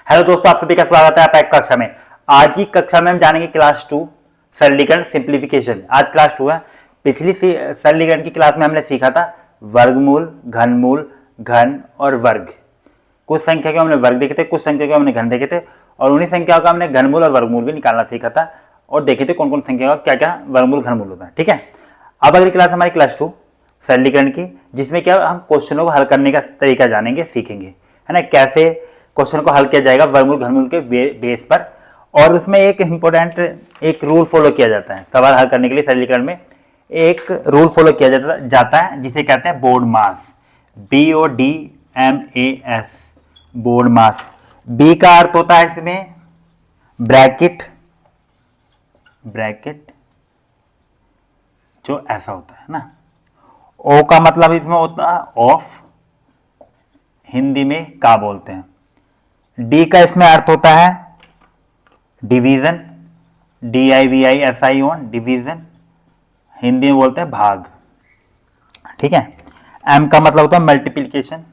Hello दोस्तों, आप सभी का स्वागत है आपका एक कक्षा में। आज की कक्षा में हम जानेंगे क्लास 2 सरलीकरण सिंप्लीफिकेशन। आज क्लास 2 है। पिछली सरलीकरण की क्लास में हमने सीखा था वर्गमूल, घन और वर्ग। कुछ संख्या के हमने वर्ग देखे थे, कुछ संख्या के हमने घन देखे थे, और उन्हीं संख्याओं का हमने घनमूल और वर्गमूल भी निकालना सीखा था और देखे थे कौन कौन संख्या का क्या क्या वर्गमूल घनमूल होता है। ठीक है, अब अगली क्लास हमारी क्लास 2 सरलीकरण की, जिसमें क्या हम क्वेश्चनों को हल करने का तरीका जानेंगे, सीखेंगे, है ना, कैसे क्वेश्चन को हल किया जाएगा वर्गमूल घनमूल के बेस पर। और उसमें एक इंपॉर्टेंट एक रूल फॉलो किया जाता है सवाल हल करने के लिए। सरलीकरण में एक रूल फॉलो किया जाता है जिसे कहते हैं बोर्ड मास, BODMAS, बोर्ड मास। बी का अर्थ होता है इसमें ब्रैकेट, जो ऐसा होता है ना। ओ का मतलब इसमें होता है ऑफ, हिंदी में का बोलते हैं। डी का इसमें अर्थ होता है डिवीजन, DIVISION, डिवीजन, हिंदी में बोलते हैं भाग। ठीक है। एम का मतलब होता है मल्टीप्लिकेशन,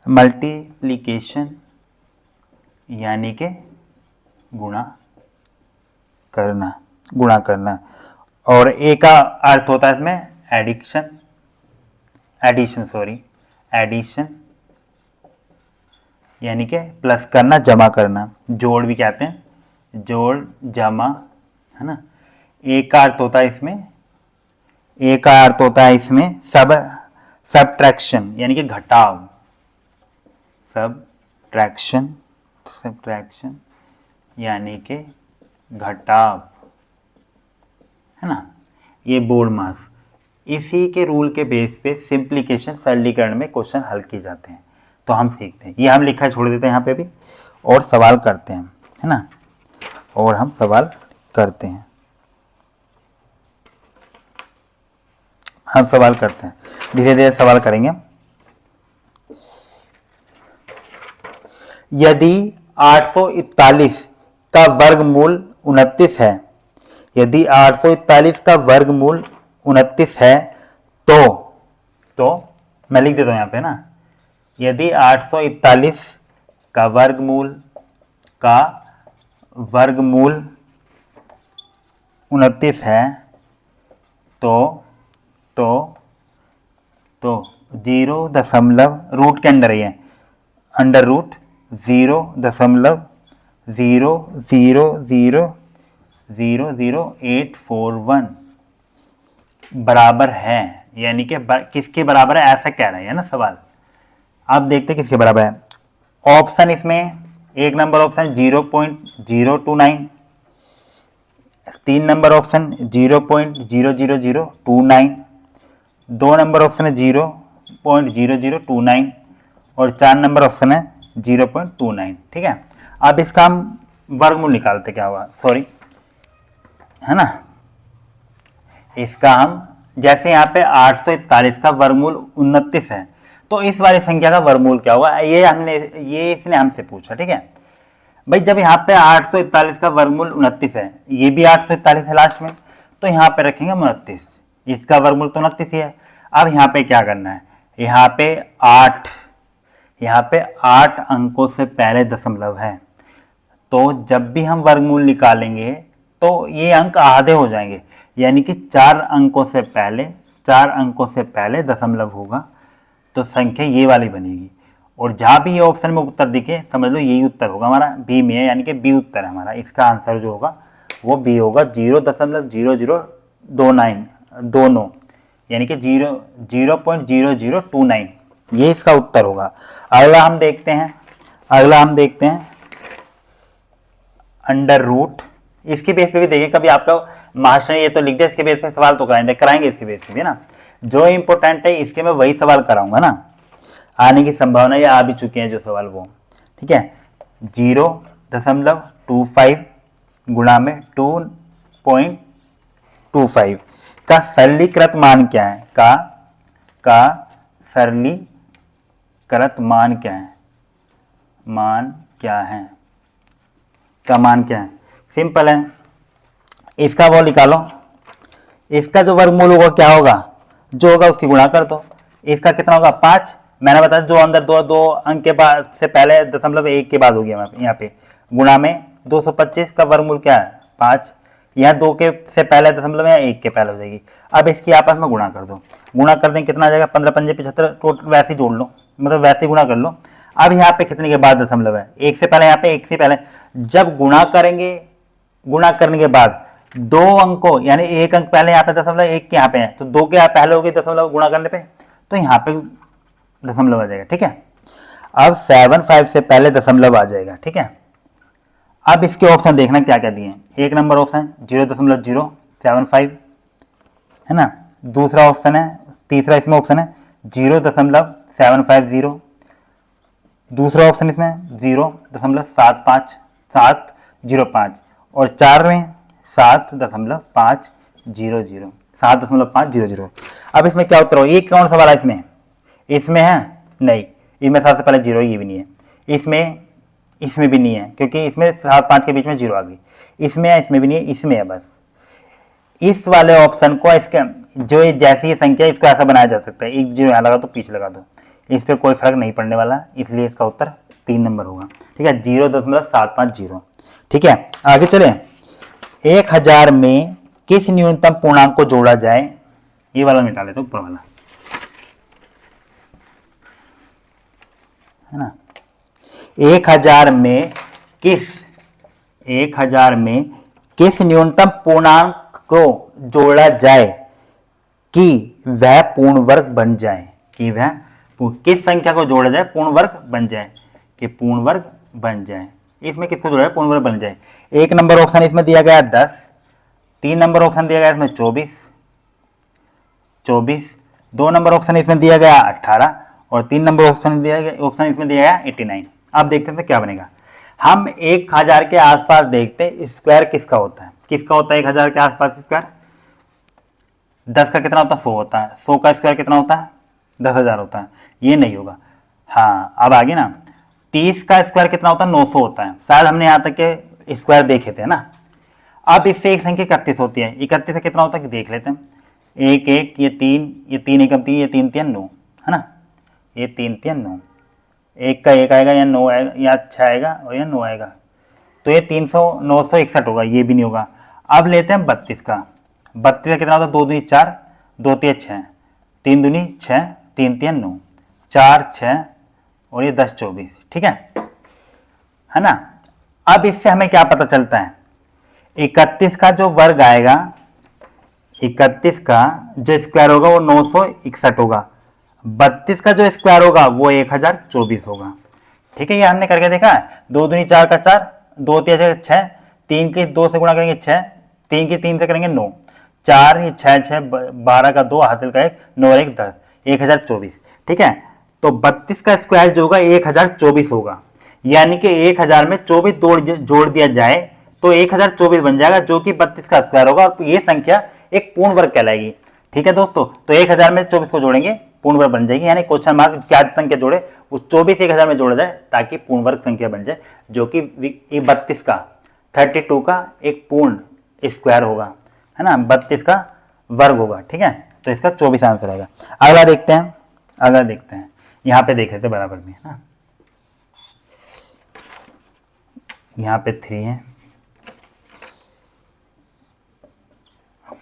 मल्टीप्लिकेशन यानी के गुणा करना। और ए का अर्थ होता है इसमें एडिशन यानी कि प्लस करना, जमा करना, जोड़ भी कहते हैं, जोड़ जमा, है ना। ए का अर्थ होता है इसमें सब्ट्रैक्शन यानी कि घटाव, सब्ट्रैक्शन यानी कि घटाव, है ना। ये बोर्ड मास, इसी के रूल के बेस पे सिंप्लीकेशन सरलीकरण में क्वेश्चन हल किए जाते हैं। तो हम सीखते हैं, ये हम लिखा छोड़ देते हैं यहाँ पे भी, और सवाल करते हैं, है ना। और हम सवाल करते हैं, धीरे धीरे सवाल करेंगे। यदि 841 का वर्गमूल 29 है, यदि 841 का वर्गमूल 29 है तो मैं लिख देता हूं यहां पे ना, यदि 841 का वर्गमूल 29 है तो 0 दशमलव रूट के अंदर ही है, अंडर रूट 0.000000841 बराबर है, यानी कि किसके बराबर है ऐसा कह रहा है ना सवाल। अब देखते हैं किसके बराबर है। ऑप्शन इसमें एक number option 0.029, 3 number option 0.00029, 2 number option है 0.0029 और 4 नंबर ऑप्शन है 0.29। ठीक है। अब इसका हम वर्गमूल निकालते, क्या हुआ, सॉरी, है ना। इसका हम जैसे यहाँ पे 841 का वर्गमूल 29 है, तो इस वाली संख्या का वर्गमूल क्या होगा, ये इसने हमसे पूछा। ठीक है भाई, जब यहाँ पे 841 का वर्गमूल 29 है, ये भी 841 है लास्ट में, तो यहाँ पे रखेंगे 29, इसका वर्गमूल तो 29 ही है। अब यहाँ पे क्या करना है, यहाँ पे 8 अंकों से पहले दशमलव है, तो जब भी हम वर्गमूल निकालेंगे तो ये अंक आधे हो जाएंगे, यानी कि 4 अंकों से पहले दशमलव होगा, तो संख्या ये वाली बनेगी। और जहां भी ये ऑप्शन में उत्तर दिखे समझ लो यही उत्तर होगा हमारा, बी में है, यानी कि बी उत्तर है हमारा। इसका आंसर जो होगा वो बी होगा, 0.0029, यानी कि 0.0029, ये इसका उत्तर होगा। अगला हम देखते हैं अंडर रूट। इसके बेस पे भी देखिए, कभी आपका मास्टर ने ये तो लिख दिया, इसके बेस पे सवाल तो कराएंगे इसके बेस पे भी ना। जो इंपॉर्टेंट है इसके मैं वही सवाल कराऊंगा ना, आने की संभावना या आ भी चुके हैं जो सवाल वो। ठीक है, 0.25 गुणा में 2.25 का सरलीकृत मान क्या है, का सरलीकृत मान क्या है, सिंपल है। इसका वो निकालो, इसका जो वर्गमूल होगा क्या होगा, जो होगा उसकी गुणा कर दो, इसका कितना होगा 5। मैंने बताया जो अंदर दो दो अंक के बाद से पहले दशमलव 1 के बाद हो गया यहाँ पे, गुणा में 225 का वर्गमूल क्या है 5, यहाँ 2 के से पहले दशमलव या 1 के पहले हो जाएगी। अब इसकी आपस में गुणा कर दो, गुणा कर दें कितना आ जाएगा 15 पंजे 75, टोटल वैसे ही जोड़ लो, मतलब वैसे ही गुणा कर लो। अब यहाँ पे कितने के बाद दशमलव है 1 से पहले, यहाँ पे 1 से पहले, जब गुणा करेंगे, गुणा करने के बाद दो अंकों यानी 1 अंक पहले यहाँ पे दशमलव 1 के यहाँ पे है, तो 2 के पहले हो गए दशमलव गुणा करने पे, तो यहाँ पे दशमलव आ जाएगा। ठीक है, अब 75 से पहले दशमलव आ जाएगा। ठीक है, अब इसके ऑप्शन देखना क्या क्या दिए हैं। एक नंबर ऑप्शन 0.075 है ना, दूसरा ऑप्शन है, तीसरा इसमें ऑप्शन है 0.750, दूसरा ऑप्शन इसमें 0.75705 और 4 में 7.500, 7.500। अब इसमें क्या उत्तर हो, ये कौन सा वाला इसमें, इसमें है नहीं, इसमें 7 से पहले 0, ये भी नहीं है, इसमें भी नहीं है क्योंकि इसमें 7 5 के बीच में 0 आ गई, इसमें है, इसमें भी नहीं है, इसमें है बस। इस वाले ऑप्शन को इसके जो जैसी ये संख्या इसको ऐसा बनाया जा सकता है, एक 0 यहाँ लगा दो पीछे लगा दो, इस पर कोई फर्क नहीं पड़ने वाला, इसलिए इसका उत्तर 3 नंबर होगा। ठीक है, 0.750। ठीक है, आगे चले। 1000 में किस न्यूनतम पूर्णांक को जोड़ा जाए, ये वाला मिटा लेते ऊपर वाला, है ना। 1000 में किस न्यूनतम पूर्णांक को जोड़ा जाए कि वह पूर्ण वर्ग बन जाए, कि वह किस संख्या को जोड़ा जाए पूर्ण वर्ग बन जाए, कि पूर्ण वर्ग बन जाए। इसमें किसको जोड़ा है पूर्ण वर्ग बन जाए। 1 नंबर ऑप्शन इसमें दिया गया 10, 3 नंबर ऑप्शन दिया गया इसमें 24, 2 नंबर ऑप्शन इसमें दिया गया 18 और 3 नंबर ऑप्शन इसमें दिया गया 89। अब देखते हैं क्या बनेगा। हम 1000 के आसपास देखते हैं स्क्वायर किसका होता है, 1000 के आसपास स्क्वायर 10 का कितना होता है 100 होता है, 100 का स्क्वायर कितना होता है 10,000 होता है, ये नहीं होगा। हाँ अब आगे ना, 30 का स्क्वायर कितना होता है 900 होता है, शायद हमने यहाँ तक के स्क्वायर देखे थे ना। अब इससे एक संख्या 31 होती है, 31 से कितना होता है कि देख लेते हैं, 1 1 ये 3 1 3, ये 3 3 9 है ना, ये 3 3 9, 1 का 1 आएगा या 9 आएगा या 6 आएगा और या 9 आएगा, तो ये 961 होगा, ये भी नहीं होगा। अब लेते हैं 32 का, 32 का कितना होता है 2 दूनी 4, 2 3 6, 3 दूनी 6, 3 3 9, 4 6 और ये 10 24। ठीक है ना। अब इससे हमें क्या पता चलता है, 31 का जो वर्ग आएगा, 31 का जो स्क्वायर होगा वो 961 होगा, 32 का जो स्क्वायर होगा वो 1024 होगा। ठीक है, ये हमने करके देखा है, 2 दूनी 4 का 4, 2 3 6, 3 के 2 से गुणा करेंगे 6, 3 के 3 से करेंगे 9, 4 ये 6 6 12 का 2 हासिल का 1, 9 और 1 10, 1024। ठीक है, तो 32 का स्क्वायर जो होगा 1024 होगा, यानी कि 1000 में 24 जोड़ दिया जाए तो 1024 बन जाएगा, जो कि 32 का स्क्वायर होगा, तो ये संख्या एक पूर्ण वर्ग कहलाएगी। ठीक है दोस्तों, तो 1000 में 24 को जोड़ेंगे पूर्ण वर्ग बन जाएगी, यानी क्वेश्चन मार्क क्या संख्या जोड़े उस 24 1000 में जोड़ा जाए ताकि पूर्ण वर्ग संख्या बन जाए, जो कि 32 का 32 का एक पूर्ण स्क्वायर होगा, है ना, 32 का वर्ग होगा। ठीक है, तो इसका 24 आंसर आएगा। अगला देखते हैं, यहाँ पे देख लेते बराबर में, है ना, यहाँ पे 3 है,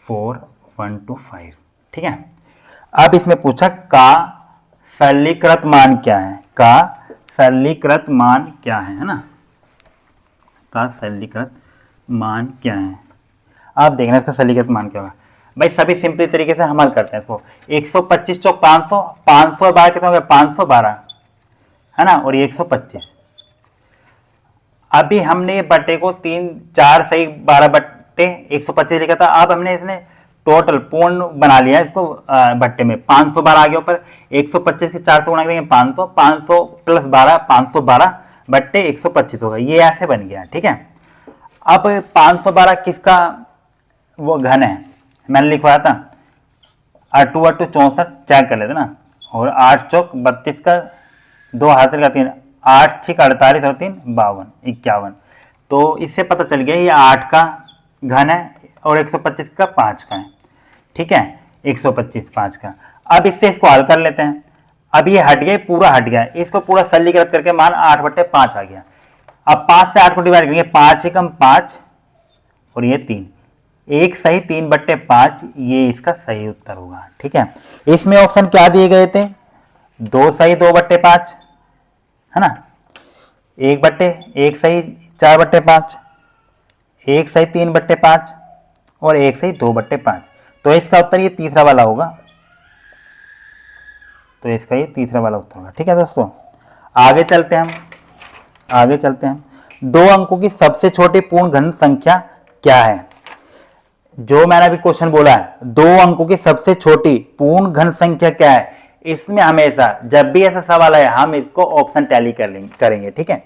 4 1 2 5। ठीक है, अब इसमें पूछा का सरलीकृत मान क्या है, का सरलीकृत मान क्या है ना, का सरलीकृत मान क्या है। आप देखना इसका सरलीकृत मान क्या होगा। भाई सभी सिंपल तरीके से हम हल करते हैं इसको, 125 चौक 500, 512 कितना हो गया 512 है ना, और ये 125। अभी हमने ये बट्टे को 3 4 सही 12 बट्टे 125 लिखा था, अब हमने इसने टोटल पूर्ण बना लिया इसको बट्टे में, 512 आ गया ऊपर, 125 से 4 से गुणा करेंगे 500, 500 प्लस 12 512 बट्टे 125 होगा, ये ऐसे बन गया। ठीक है, अब 512 किसका वो घन है, मैंने लिखवाया था 8 8 64 चेक कर लेते ना, और 8 चौक 32 का 2 हासिल का 3, 8 6 48 और 3 52 51, तो इससे पता चल गया ये 8 का घन है और 125 का 5 का है। ठीक है, 125 5 का। अब इससे इसको हल कर लेते हैं। अब ये हट गया, पूरा हट गया, इसको पूरा सरलीकृत करके मान 8/5 आ गया। अब 5 से 8 को डिवाइड करेंगे, 5 एकम 5 और ये 3, एक सही 3/5, ये इसका सही उत्तर होगा। ठीक है, इसमें ऑप्शन क्या दिए गए थे, 2 सही 2/5 है ना, एक सही 4/5, एक सही 3/5 और एक सही 2/5। तो इसका उत्तर ये तीसरा वाला होगा, तो इसका ये तीसरा वाला उत्तर होगा। ठीक है दोस्तों, आगे चलते हैं हम, आगे चलते हैं। 2 अंकों की सबसे छोटी पूर्ण घन संख्या क्या है। जो मैंने अभी क्वेश्चन बोला है, 2 अंकों की सबसे छोटी पूर्ण घन संख्या क्या है, इसमें हमेशा जब भी ऐसा सवाल है हम इसको ऑप्शन टैली करेंगे। ठीक है,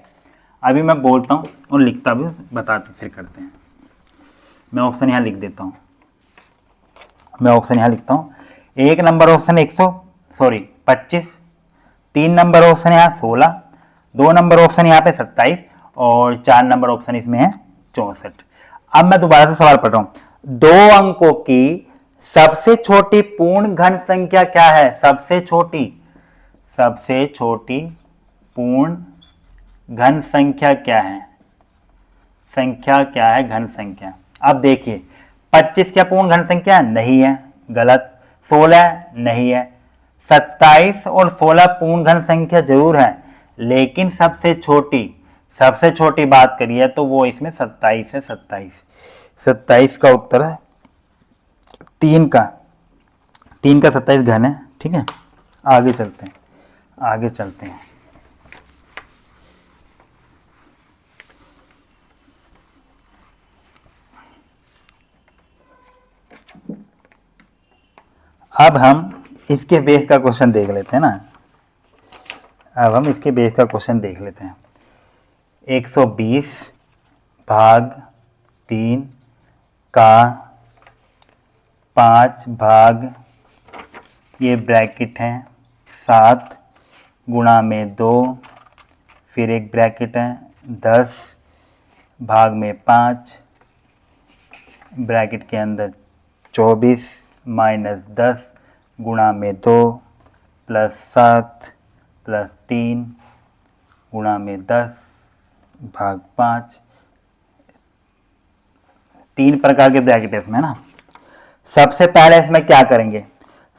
अभी मैं बोलता हूं और लिखता भी, बताते फिर करते हैं। मैं ऑप्शन यहां लिख देता हूं, मैं ऑप्शन यहां लिखता हूं। 1 नंबर ऑप्शन 25, 3 नंबर ऑप्शन यहाँ 16, 2 नंबर ऑप्शन यहाँ पे 27 और 4 नंबर ऑप्शन इसमें है 64। अब मैं दोबारा से सवाल पढ़ रहा हूं। 2 अंकों की सबसे छोटी पूर्ण घन संख्या क्या है, सबसे छोटी पूर्ण घन संख्या क्या है, संख्या क्या है, घन संख्या। अब देखिए 25 क्या पूर्ण घन संख्या नहीं है, गलत। 16 नहीं है, 27 और 16 पूर्ण घन संख्या जरूर है, लेकिन सबसे छोटी बात करिए तो वो इसमें 27 है। 27 का उत्तर है 3 का 27 घन है। ठीक है, आगे चलते हैं। अब हम इसके बेस का क्वेश्चन देख लेते हैं ना, अब हम इसके बेस का क्वेश्चन देख लेते हैं। 120 भाग 3 का 5 भाग, ये ब्रैकेट है 7 गुणा में 2, फिर एक ब्रैकेट है 10 भाग में 5, ब्रैकेट के अंदर 24 माइनस 10 गुणा में 2 प्लस 7 प्लस 3 गुणा में 10 भाग 5। 3 प्रकार के ब्रैकेट है इसमें ना। सबसे पहले इसमें क्या करेंगे,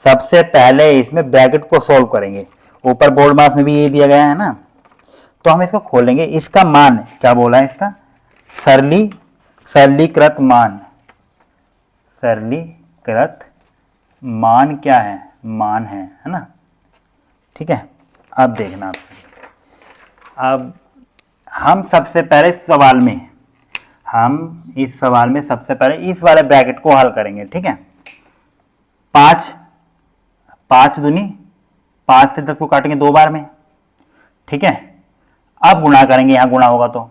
सबसे पहले इसमें ब्रैकेट को सॉल्व करेंगे। ऊपर बोर्ड मार्क्स में भी ये दिया गया है ना, तो हम इसको खोलेंगे। इसका मान क्या बोला है, इसका सरलीकृत मान क्या है, मान है ना। ठीक है, अब देखना, अब हम सबसे पहले इस सवाल में सबसे पहले इस वाले ब्रैकेट को हल करेंगे। ठीक है, 5 दूनी 5 से 10 को काटेंगे 2 बार में। ठीक है, अब गुणा करेंगे, यहां गुणा होगा तो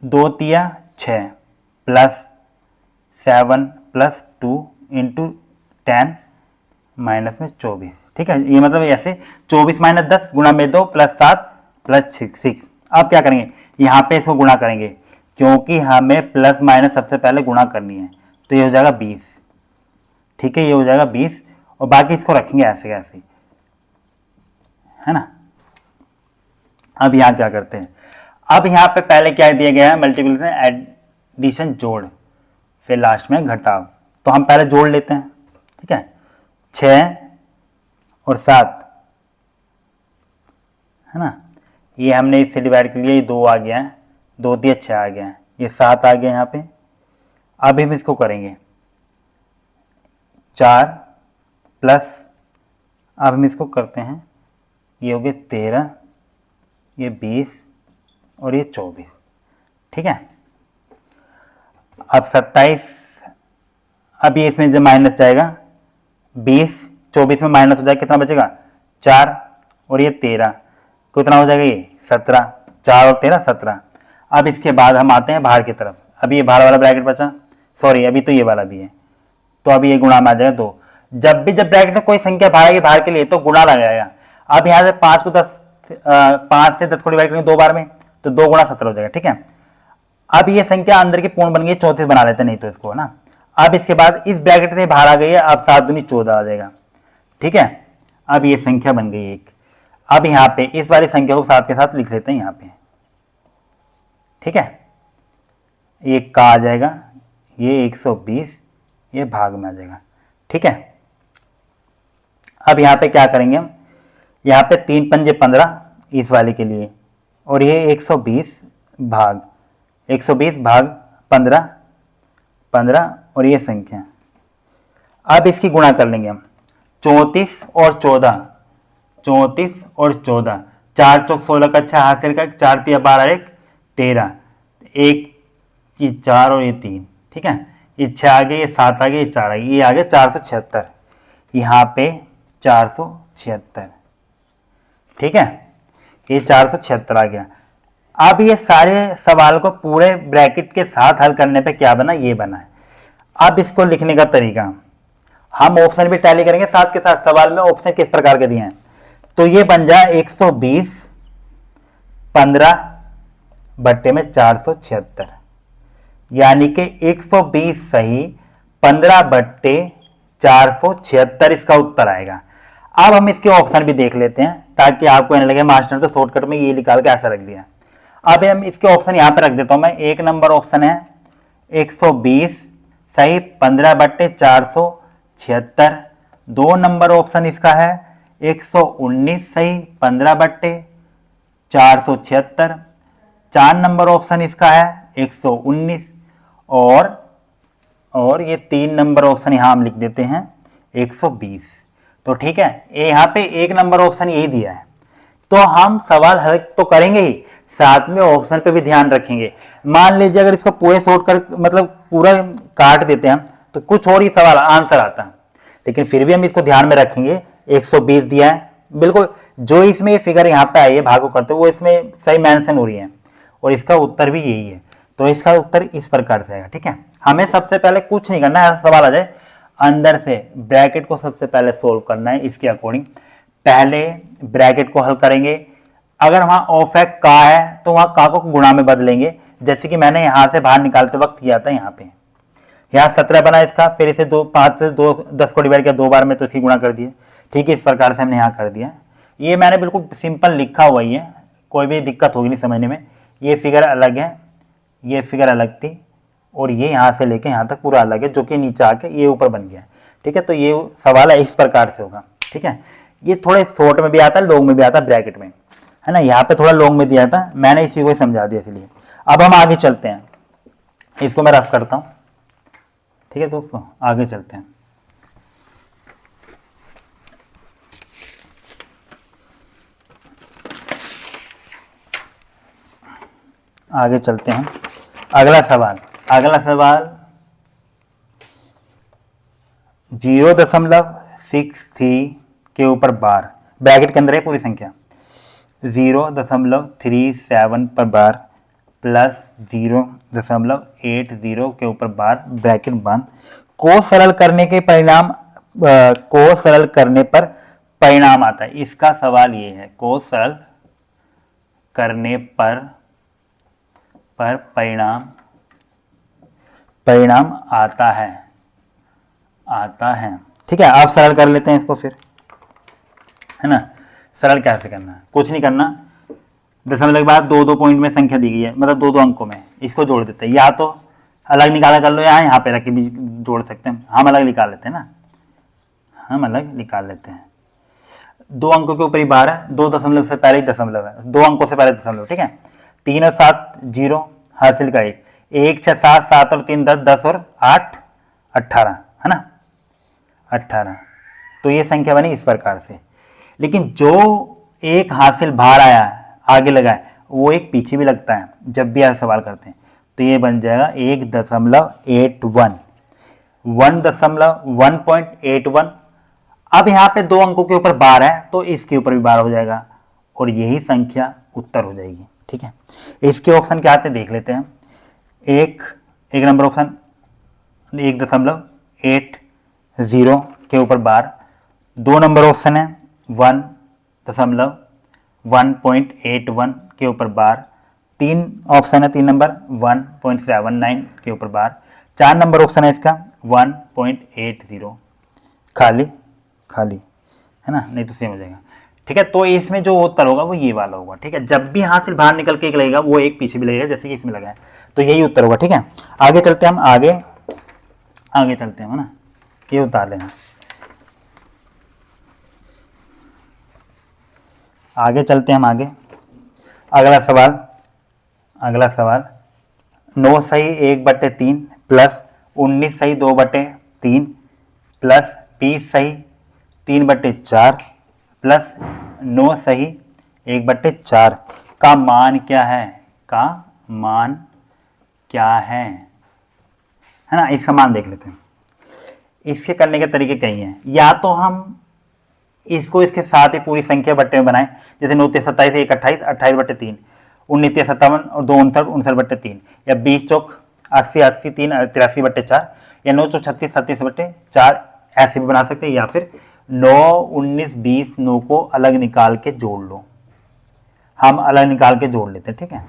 2 तिया 6 प्लस 7 प्लस 2 इंटू 10 माइनस में 24। ठीक है, ये मतलब ऐसे 24 माइनस 10 गुणा में 2 प्लस 7 प्लस 6। अब क्या करेंगे, यहाँ पे इसको गुणा करेंगे, क्योंकि हमें प्लस माइनस सबसे पहले गुणा करनी है, तो ये हो जाएगा 20। ठीक है, ये हो जाएगा 20 और बाकी इसको रखेंगे ऐसे ऐसे, है ना। अब यहाँ क्या करते हैं, अब यहाँ पे पहले क्या दिया गया है, मल्टीप्लिकेशन, एडिशन, जोड़, फिर लास्ट में घटाव। तो हम पहले जोड़ लेते हैं। ठीक है, 6 और 7 है ना, ये हमने इससे डिवाइड कर लिया, ये 2 आ गया है, 2 दिया 6 आ गया है, ये 7 आ गया यहाँ पे। अब हम इसको करेंगे 4 प्लस, अब हम इसको करते हैं, ये हो गया 13, ये 20 और ये 24। ठीक है, अब 27, अब ये इसमें जब माइनस जाएगा, 20 24 में माइनस हो जाएगा, कितना बचेगा 4 और ये 13, कितना हो जाएगा ये 17, 4 और 13 17। अब इसके बाद हम आते हैं बाहर की तरफ। अभी ये बाहर वाला ब्रैकेट बचा, सॉरी अभी तो ये वाला भी है, तो अभी ये गुणा में आ जाएगा 2। जब ब्रैकेट में कोई संख्या बाहर आएगी बाहर के लिए तो गुणा लगाएगा। अब यहाँ से 5 से 10 को डिवाइड करेंगे 2 बार में, तो 2 गुणा 17 हो जाएगा। ठीक है, अब ये संख्या अंदर की पूर्ण बन गई, 34 बना लेते नहीं तो इसको, है ना। अब इसके बाद इस ब्रैकेट से बाहर आ गई है, अब 7 दूनी 14 आ जाएगा। ठीक है। अब ये संख्या बन गई 1। अब यहाँ पे इस वाली संख्या को 7 के साथ लिख लेते हैं यहाँ पे, ठीक है। 1 का आ जाएगा, ये 120, ये भाग में आ जाएगा, ठीक है। अब यहाँ पे क्या करेंगे हम, यहाँ पे 3 पंजे 15 इस वाले के लिए, और ये 120 भाग 15 15 और ये संख्या। अब इसकी गुणा कर लेंगे हम, 34 और 14, 34 और 14, 4 चौक 16 का 6 हासिल का 4 तिया 12 1 13, 1 ये 4 और ये 3, ठीक है। ये 6 आ गए, ये 7 आ गए, ये 4 आ गए, ये आ गया 476, यहाँ पे 476, ठीक है। ये 476 आ गया। अब ये सारे सवाल को पूरे ब्रैकेट के साथ हल करने पे क्या बना, ये बना है। अब इसको लिखने का तरीका, हम ऑप्शन भी टैली करेंगे साथ के साथ, सवाल में ऑप्शन किस प्रकार के दिए हैं। तो ये बन जाए 120 15 बट्टे में 476, यानी कि 120 सही 15 बट्टे 476 इसका उत्तर आएगा। अब हम इसके ऑप्शन भी देख लेते हैं ताकि आपको कहने लगे मास्टर तो शॉर्टकट में ये निकाल के ऐसा रख दिया। अब हम इसके ऑप्शन यहाँ पे रख देता हूं मैं। 1 नंबर ऑप्शन है 120 सही 15 बट्टे 476। 2 नंबर ऑप्शन इसका है 119 सही 15 बट्टे 476। 4 नंबर ऑप्शन इसका है 119, और ये 3 नंबर ऑप्शन यहां हम लिख देते हैं 120। तो ठीक है, ये यहाँ पे 1 नंबर ऑप्शन यही दिया है। तो हम सवाल हल तो करेंगे ही, साथ में ऑप्शन पे भी ध्यान रखेंगे। मान लीजिए अगर इसको पूरे शॉर्ट कर मतलब पूरा काट देते हैं तो कुछ और ही सवाल आंसर आता है, लेकिन फिर भी हम इसको ध्यान में रखेंगे। 120 दिया है, बिल्कुल जो इसमें ये फिगर यहाँ पे आई है भागो करते वो इसमें सही मेंशन हो रही है, और इसका उत्तर भी यही है। तो इसका उत्तर इस प्रकार से आएगा, ठीक है। हमें सबसे पहले कुछ नहीं करना है, ऐसा सवाल आ जाए अंदर से ब्रैकेट को सबसे पहले सोल्व करना है। इसके अकॉर्डिंग पहले ब्रैकेट को हल करेंगे। अगर वहां ऑफ है का है तो वहां का को गुणा में बदलेंगे, जैसे कि मैंने यहां से बाहर निकालते वक्त किया था। यहाँ पे यहाँ 17 बना इसका, फिर इसे 5 से 10 को डिवाइड किया 2 बार में तो इसकी गुणा कर दिए, ठीक है। इस प्रकार से हमने यहाँ कर दिया। ये मैंने बिल्कुल सिंपल लिखा हुआ ही है, कोई भी दिक्कत होगी नहीं समझने में। ये फिगर अलग है, ये फिगर अलग थी, और ये यहाँ से लेके यहाँ तक पूरा अलग है, जो कि नीचे आके ये ऊपर बन गया, ठीक है। तो ये सवाल है इस प्रकार से होगा, ठीक है। ये थोड़े शॉर्ट में भी आता है, लॉन्ग में भी आता है ब्रैकेट में, है ना। यहाँ पे थोड़ा लॉन्ग में दिया था, मैंने इसी को समझा दिया इसलिए। अब हम आगे चलते हैं, इसको मैं रफ करता हूँ, ठीक है दोस्तों। आगे चलते हैं, आगे चलते हैं। अगला सवाल 0.63 के ऊपर बार, ब्रैकेट के अंदर है पूरी संख्या, 0.37 पर बार प्लस 0.80 के ऊपर बार ब्रैकेट बंद को सरल करने के परिणाम पर परिणाम आता है। इसका सवाल ये है, को सरल करने पर परिणाम आता है, ठीक है। आप सरल कर लेते हैं इसको फिर, है ना। सरल कैसे करना है, कुछ नहीं करना, दशमलव के बाद 2-2 पॉइंट में संख्या दी गई है, मतलब 2-2 अंकों में, इसको जोड़ देते हैं। या तो अलग निकाला कर लो, यहाँ पे रख के भी जोड़ सकते हैं। हम अलग निकाल लेते हैं ना, हम अलग निकाल लेते हैं। 2 अंकों के ऊपर ही बार है, 2 दशमलव से पहले ही दशमलव है, 2 अंकों से पहले दशमलव, ठीक है। 3 और 7 0 हासिल का 1, 1 6 7 7 और 3 10 10 और 8 18, है ना 18। तो ये संख्या बनी इस प्रकार से। लेकिन जो एक हासिल बाहर आया आगे लगा है वो एक पीछे भी लगता है जब भी ऐसा सवाल करते हैं। तो ये बन जाएगा 1.81, 1.81। अब यहाँ पे 2 अंकों के ऊपर बार है तो इसके ऊपर भी बार हो जाएगा, और यही संख्या उत्तर हो जाएगी, ठीक है। इसके ऑप्शन क्या आते हैं देख लेते हैं। एक नंबर ऑप्शन 1.80 के ऊपर बार। 2 नंबर ऑप्शन है 1.81 के ऊपर बार। 3 ऑप्शन है 3 नंबर 1.79 के ऊपर बार। 4 नंबर ऑप्शन है इसका 1.80 खाली। है ना, नहीं तो सेम हो जाएगा। ठीक है, तो इसमें जो उत्तर होगा वो ये वाला होगा। ठीक है, जब भी हाथ से बाहर निकल के एक लगेगा वो एक पीछे भी लगेगा, जैसे कि इसमें लगा है, तो यही उत्तर होगा। ठीक है, आगे चलते हैं हम, आगे चलते हैं, है ना, ये उतार लेना। आगे चलते हैं हम आगे। अगला सवाल 9 सही 1/3 प्लस 19 सही 2/3 प्लस 20 सही 3/4 प्लस 9 सही 1/4 का मान क्या है? का मान क्या है ना, इसका मान देख लेते हैं। इसके करने के तरीके कई हैं। या तो हम इसको इसके साथ ही पूरी संख्या बट्टे में बनाएं, जैसे 9 3 27 1 28 28/3, 19 3 57 और 2 59 59/3, या 20 चौक 80 80 3 83/4, या 9 चौक 36 37/4, ऐसे भी बना सकते हैं। या फिर 9 19 20 9 को अलग निकाल के जोड़ लो। हम अलग निकाल के जोड़ लेते हैं। ठीक है,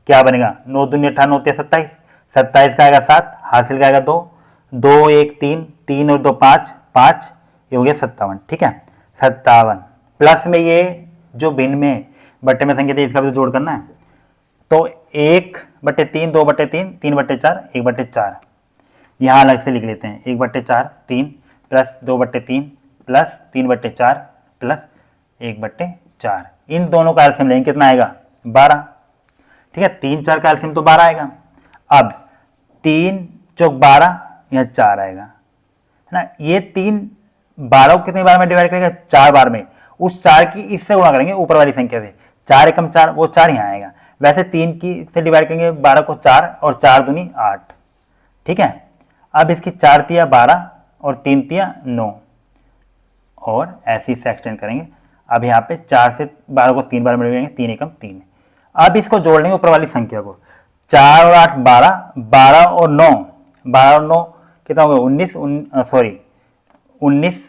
क्या बनेगा? 9 दूनी 18 9 3 27, 27 का आएगा 7, हासिल का आएगा 2, 2 1 3, 3 और 2 5, 5, ये हो गया 57। ठीक है, 57 प्लस में ये जो भिन्न में बट्टे में संख्या थी इसका भी जोड़ करना है, तो 1/3 2/3 3/4 1/4, यहाँ अलग से लिख लेते हैं। 1/4 3 प्लस 2/3 प्लस 3/4 प्लस 1/4, इन दोनों का एलसीएम लेंगे, कितना आएगा? 12। ठीक है, 3 4 का एलसीएम तो 12 आएगा। अब 3 चौक 12, यहाँ 4 आएगा, है ना। ये 3 12 को कितनी बार में डिवाइड करेंगे? 4 बार में। उस 4 की इससे गुणा करेंगे ऊपर वाली संख्या से, 4 एकम 4, वो 4 यहाँ आएगा। वैसे 3 की से डिवाइड करेंगे 12 को 4, और 4 दूनी 8। ठीक है, अब इसकी 4 तिया 12 और 3 तिया 9, और ऐसे ही से एक्सटेंड करेंगे। अब यहाँ पे 4 से 12 को 3 बार में डिवाइड करेंगे, 3 एकम 3। अब इसको जोड़ लेंगे ऊपर वाली संख्या को, 4 और 8 12, 12 और 9, 12 और 9 कितना होगा? 19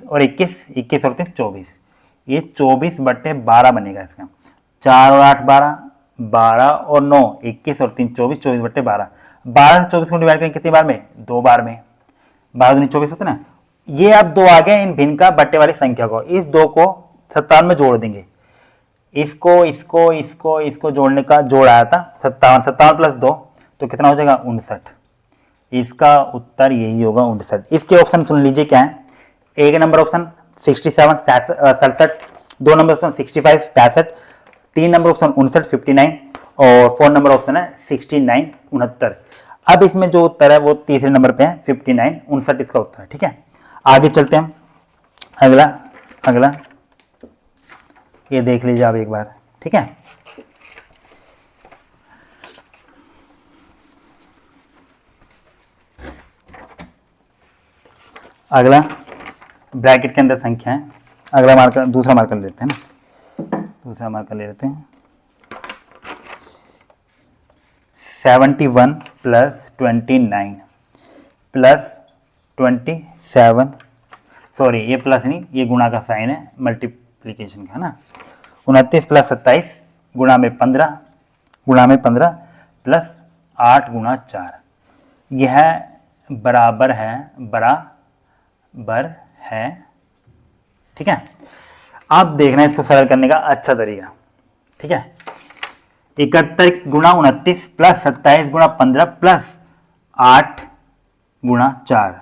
और 21, 21 और 3 24, ये 24/12 बनेगा इसका। 4 और 8 12, 12 और 9 21 और 3 24, 24/12। 12 से 24 को डिवाइड करेंगे कितनी बार में? 2 बार में। 12 दूनी 24 होता है ना। ये अब 2 आ गए इन भिन्न का बट्टे वाली संख्या को, इस 2 को 57 में जोड़ देंगे। इसको जोड़ने का जोड़ आया था 57, 57 प्लस 2 तो कितना हो जाएगा? 59। इसका उत्तर यही होगा, 59। इसके ऑप्शन सुन लीजिए क्या है। एक number option 67 67, 2 number option 65 65, 3 number option 59 59, और 4 नंबर ऑप्शन है 69 69। अब इसमें जो उत्तर है वो तीसरे नंबर पे है 59 59, इसका उत्तर है। ठीक है, आगे चलते हैं। अगला ये देख लीजिए आप एक बार। ठीक है, अगला ब्रैकेट के अंदर संख्या है। अगला मार्कर, दूसरा मार्कर लेते हैं ना, दूसरा मार्कर ले लेते हैं। 71 प्लस 29 प्लस 27, सॉरी ये प्लस नहीं, ये गुणा का साइन है, मल्टीप्लीकेशन का, है ना। 29 प्लस 27 गुणा में 15 प्लस 8 गुणा 4, यह बराबर है। ठीक है, आप देखना इसको सरल करने का अच्छा तरीका। ठीक है, 71 गुणा 29 प्लस 27 गुणा 15 प्लस 8 गुणा 4,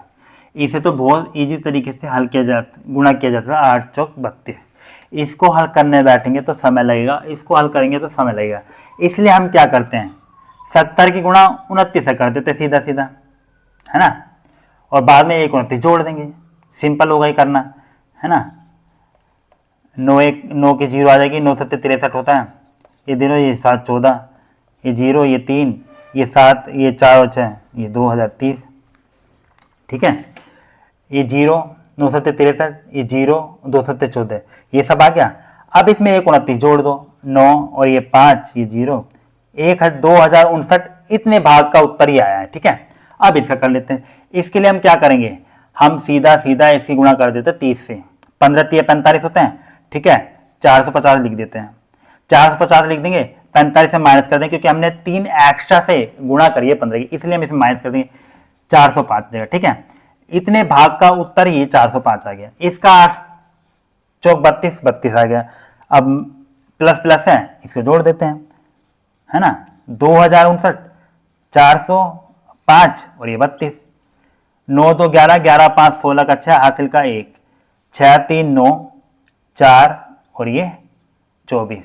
इसे तो बहुत इजी तरीके से हल किया जाता, गुणा किया जाता है। 8 चौक 32। इसको हल करने बैठेंगे तो समय लगेगा, इसको हल करेंगे तो समय लगेगा। इसलिए हम क्या करते हैं, 70 की गुणा 29 से कर देते सीधा सीधा, है ना, और बाद में 1 29 जोड़ देंगे। सिंपल होगा ही करना, है ना। 9 की 0 आ जाएगी, 9 7 63 होता है, ये दिनों, ये 7 14, ये 0 ये 3 ये 7 ये 4 और 6, ये 2030। ठीक है, ये 0 9 7 63, ये 0 2 7 14, ये सब आ गया। अब इसमें 1 29 जोड़ दो, 9 और ये 5, ये 0, 2059, इतने भाग का उत्तर ही आया है। ठीक है, अब इसका कर लेते हैं। इसके लिए हम क्या करेंगे, हम सीधा ऐसी गुणा कर देते हैं 30 से। 15 3 45 होते हैं। ठीक है, 450 लिख देते हैं। 450 लिख देंगे, 45 से माइनस कर देंगे, क्योंकि हमने 3 एक्स्ट्रा से गुणा करी है 15 की, इसलिए हम इसे माइनस कर देंगे, 405 जगह। ठीक है, इतने भाग का उत्तर ही 405 आ गया। इसका चौक 32, 32 आ गया। अब प्लस प्लस है, इसको जोड़ देते हैं, है ना। 2059, 405 और ये 32। 9 2 11, 11 5 16 का 6, हासिल का 1, 6 3 9 4 और ये 24।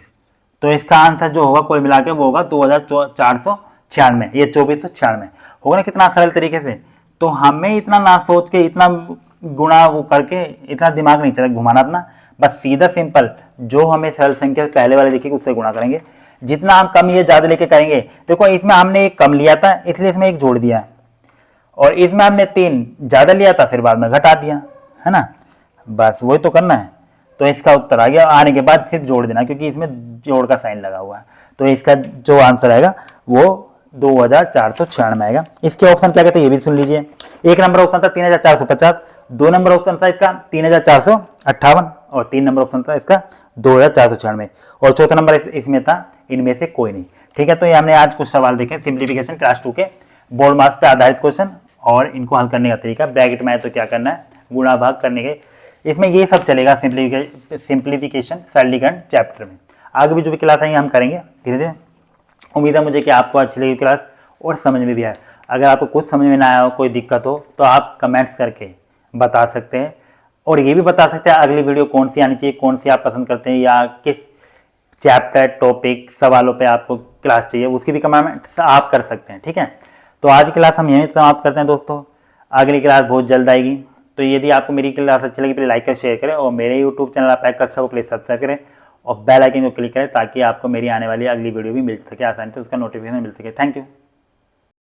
तो इसका आंसर जो होगा कुल मिला के वो होगा 2496, ये 2496 होगा ना। कितना सरल तरीके से। तो हमें इतना ना सोच के, इतना गुणा वो करके, इतना दिमाग नहीं चला घुमाना अपना, बस सीधा सिंपल जो हमें सरल संख्या पहले वाले लिखेगी उससे गुणा करेंगे। जितना हम कम ये ज्यादा लेके करेंगे, देखो इसमें हमने एक कम लिया था इसलिए इसमें एक जोड़ दिया, और इसमें हमने 3 ज्यादा लिया था फिर बाद में घटा दिया, है ना। बस वही तो करना है। तो इसका उत्तर आ गया, आने के बाद सिर्फ जोड़ देना क्योंकि इसमें जोड़ का साइन लगा हुआ है। तो इसका जो आंसर आएगा वो 2496 आएगा। इसके ऑप्शन क्या कहते हैं ये भी सुन लीजिए। एक नंबर ऑप्शन था 3450, 2 नंबर ऑप्शन था इसका 3458 और 3 नंबर ऑप्शन था इसका 2496 और चौथा नंबर इसमें था इनमें से कोई नहीं। ठीक है, तो ये हमने आज कुछ सवाल देखे सिंप्लीफिकेशन क्लास 2 के बोर्ड मार्क्स पे आधारित क्वेश्चन और इनको हल करने का तरीका। ब्रैकेट में है तो क्या करना है, गुणा भाग करने के, इसमें ये सब चलेगा सिंप्लीफिकेशन सरलीकरण चैप्टर में। आगे भी जो भी क्लास है हम करेंगे धीरे धीरे। उम्मीद है मुझे कि आपको अच्छी लगी क्लास और समझ में भी आए। अगर आपको कुछ समझ में ना आया हो, कोई दिक्कत हो तो आप कमेंट्स करके बता सकते हैं और ये भी बता सकते हैं अगली वीडियो कौन सी आनी चाहिए, कौन सी आप पसंद करते हैं या किस चैप्टर टॉपिक सवालों पे आपको क्लास चाहिए, उसकी भी कमेंट्स आप कर सकते हैं। ठीक है, तो आज की क्लास हम यहीं समाप्त करते हैं दोस्तों। अगली क्लास बहुत जल्द आएगी। तो यदि आपको मेरी क्लास अच्छी लगी प्लीज लाइक कर शेयर करें और मेरे यूट्यूब चैनल आप कक्षा को प्लीज सब्सक्राइब करें और बेल आइकन को क्लिक करें ताकि आपको मेरी आने वाली अगली वीडियो भी मिल सके आसानी से, उसका नोटिफिकेशन मिल सके। Thank you.